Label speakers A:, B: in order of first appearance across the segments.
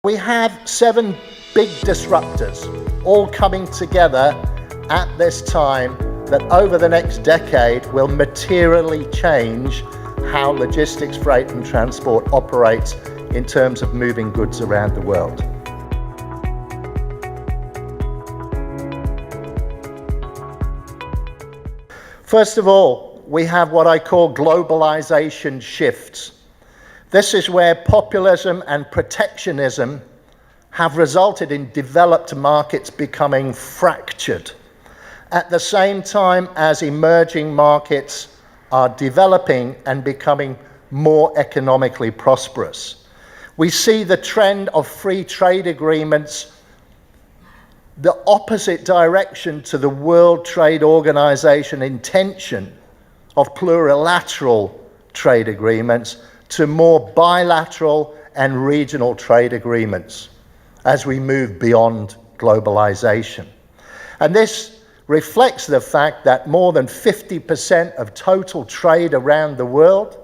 A: We have 7 big disruptors all coming together at this time that over the next decade will materially change how logistics, freight and transport operates in terms of moving goods around the world. First of all, we have what I call globalization shifts. This is where populism and protectionism have resulted in developed markets becoming fractured, at the same time as emerging markets are developing and becoming more economically prosperous. We see the trend of free trade agreements the opposite direction to the World Trade Organization intention of plurilateral trade agreements to more bilateral and regional trade agreements as we move beyond globalization. And this reflects the fact that more than 50% of total trade around the world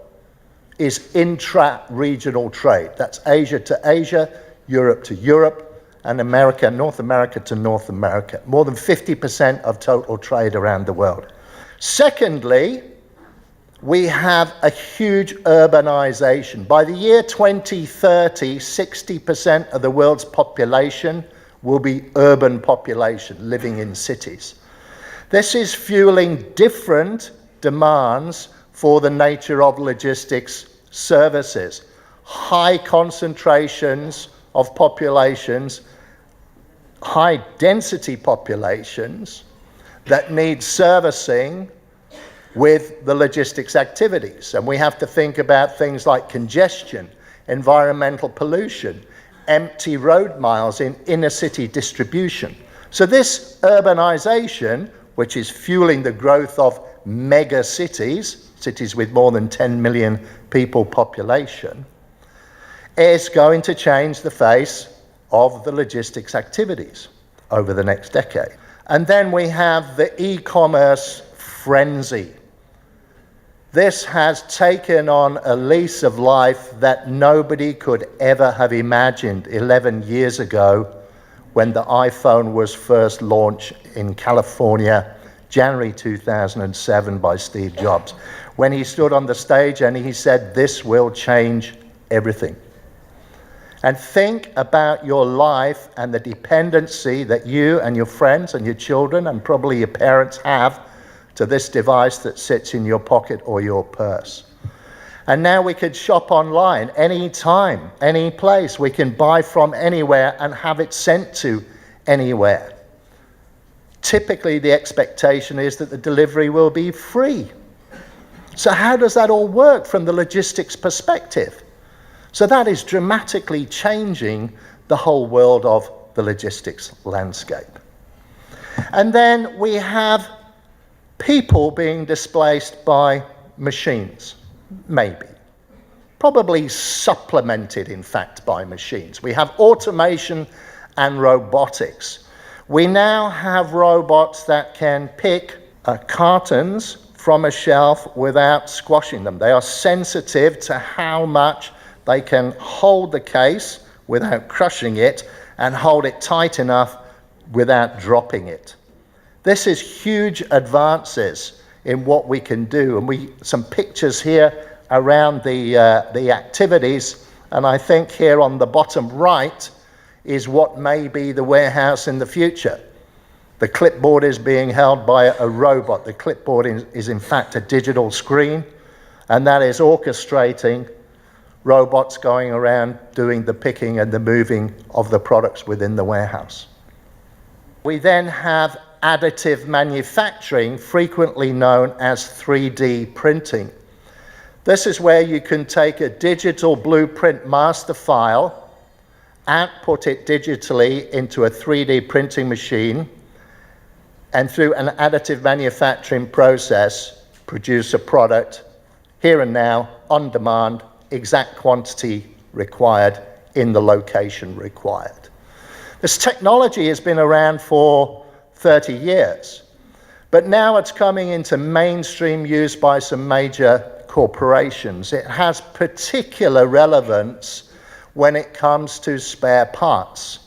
A: is intra-regional trade. That's Asia to Asia, Europe to Europe, and America, North America to North America. More than 50% of total trade around the world. Secondly, we have a huge urbanization. By the year 2030, 60% of the world's population will be urban population living in cities. This is fueling different demands for the nature of logistics services. High concentrations of populations, high density populations that need servicing with the logistics activities. And we have to think about things like congestion, environmental pollution, empty road miles in inner city distribution. So this urbanization, which is fueling the growth of mega cities, cities with more than 10 million people population, is going to change the face of the logistics activities over the next decade. And then we have the e-commerce frenzy. This has taken on a lease of life that nobody could ever have imagined 11 years ago when the iPhone was first launched in California, January 2007 by Steve Jobs, when he stood on the stage and he said, "This will change everything." And think about your life and the dependency that you and your friends and your children and probably your parents have to this device that sits in your pocket or your purse. And now we could shop online anytime, any place. We can buy from anywhere and have it sent to anywhere. Typically, the expectation is that the delivery will be free. So how does that all work from the logistics perspective? So that is dramatically changing the whole world of the logistics landscape. And then we have people being displaced by machines, maybe. Probably supplemented, in fact, by machines. We have automation and robotics. We now have robots that can pick cartons from a shelf without squashing them. They are sensitive to how much they can hold the case without crushing it and hold it tight enough without dropping it. This is huge advances in what we can do. And some pictures here around the activities. And I think here on the bottom right is what may be the warehouse in the future. The clipboard is being held by a robot. The clipboard is in fact a digital screen, and that is orchestrating robots going around doing the picking and the moving of the products within the warehouse. We then have additive manufacturing, frequently known as 3D printing. This is where you can take a digital blueprint master file, output it digitally into a 3D printing machine, and through an additive manufacturing process, produce a product here and now, on demand, exact quantity required in the location required. This technology has been around for 30 years, but now it's coming into mainstream use by some major corporations. It has particular relevance when it comes to spare parts.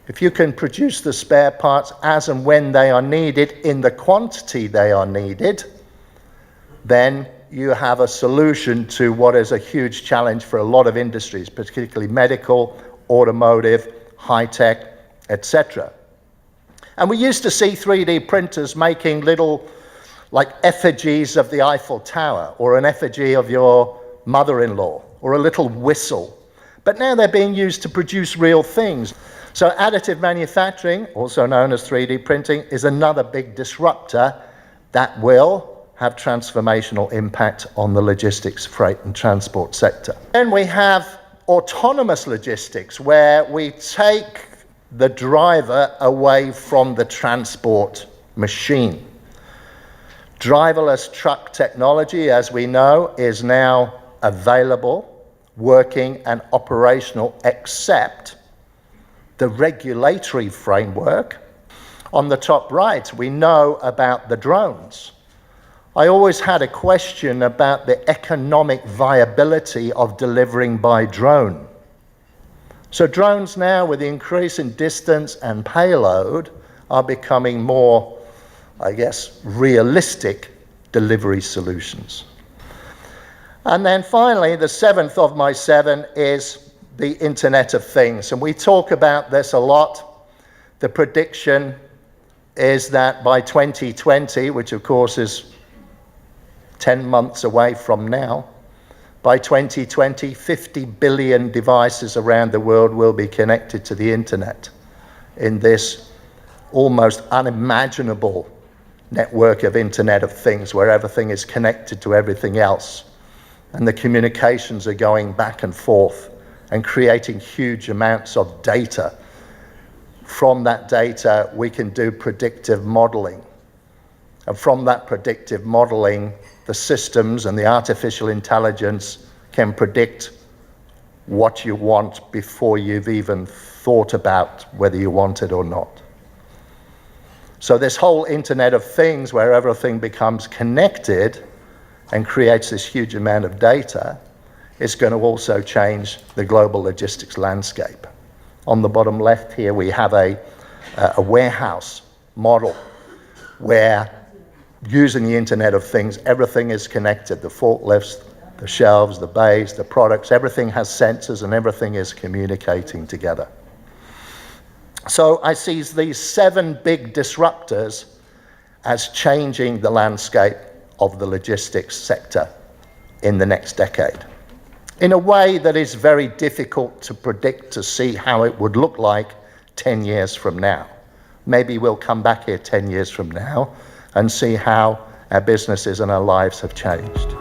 A: If you can produce the spare parts as and when they are needed, in the quantity they are needed, then you have a solution to what is a huge challenge for a lot of industries, particularly medical, automotive, high-tech, etc. And we used to see 3D printers making little, like, effigies of the Eiffel Tower, or an effigy of your mother-in-law, or a little whistle. But now they're being used to produce real things. So additive manufacturing, also known as 3D printing, is another big disruptor that will have transformational impact on the logistics, freight and transport sector. Then we have autonomous logistics, where we take the driver away from the transport machine. Driverless truck technology, as we know, is now available, working and operational, except the regulatory framework. On the top right, we know about the drones. I always had a question about the economic viability of delivering by drone. So drones now, with the increase in distance and payload, are becoming more, I guess, realistic delivery solutions. And then finally, the seventh of my seven is the Internet of Things. And we talk about this a lot. The prediction is that by 2020, which of course is 10 months away from now, by 2020, 50 billion devices around the world will be connected to the internet in this almost unimaginable network of Internet of Things, where everything is connected to everything else. And the communications are going back and forth and creating huge amounts of data. From that data, we can do predictive modeling. And from that predictive modeling, the systems and the artificial intelligence can predict what you want before you've even thought about whether you want it or not. So this whole Internet of Things, where everything becomes connected and creates this huge amount of data, is going to also change the global logistics landscape. On the bottom left here, we have a warehouse model where, using the Internet of Things, everything is connected. The forklifts, the shelves, the bays, the products, everything has sensors and everything is communicating together. So I see these 7 big disruptors as changing the landscape of the logistics sector in the next decade, in a way that is very difficult to predict, to see how it would look like 10 years from now. Maybe we'll come back here 10 years from now and see how our businesses and our lives have changed.